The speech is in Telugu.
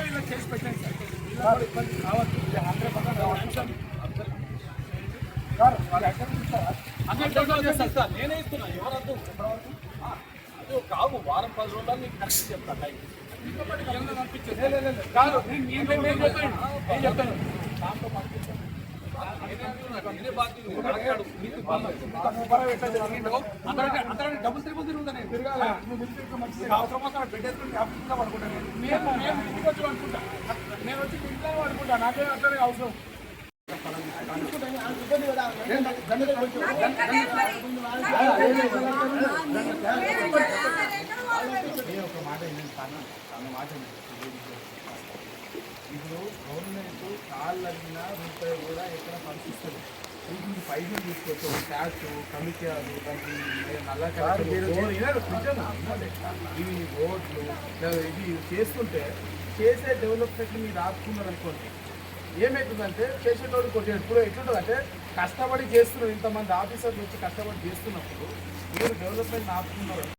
వీళ్ళకి చేసి పెట్టండి సార్. ఇబ్బంది కావచ్చు 100% సార్. నేనే ఇస్తున్నా ఎవరద్దు అది కావు వారం 10 రోజులు మీకు కరెక్ట్ చెప్తా టైం కాదు నేను చెప్తాను దాంతో పంపించాను. డబుల్ త్రిబుల్ తిరుగుతాను అవసరం పెట్టేసుకుని పడుకుంటాను. నేను ఇంటికి వచ్చి అనుకుంటా నేను వచ్చి ఇంట్లో అనుకుంటా నాకే అట్లనే అవసరం. ఇప్పుడు గవర్నమెంట్ కాళ్ళు అడిగినా రూపాయి కూడా ఎక్కడ పరిశీలిస్తుంది. వీటిని పైసలు తీసుకొచ్చు ట్యాక్స్ కమిటీలు దానికి నల్ల ఇవి రోడ్లు ఇవి చేస్తుంటే చేసే డెవలప్మెంట్ మీరు ఆపుకున్నారు అనుకోండి ఏమవుతుందంటే చేసేటోడు కొట్టే ఇప్పుడు ఎట్లుంటుందంటే కష్టపడి చేస్తున్నారు ఇంతమంది ఆఫీసర్లు వచ్చి కష్టపడి చేస్తున్నప్పుడు మీరు డెవలప్మెంట్ ఆపుకున్నారు.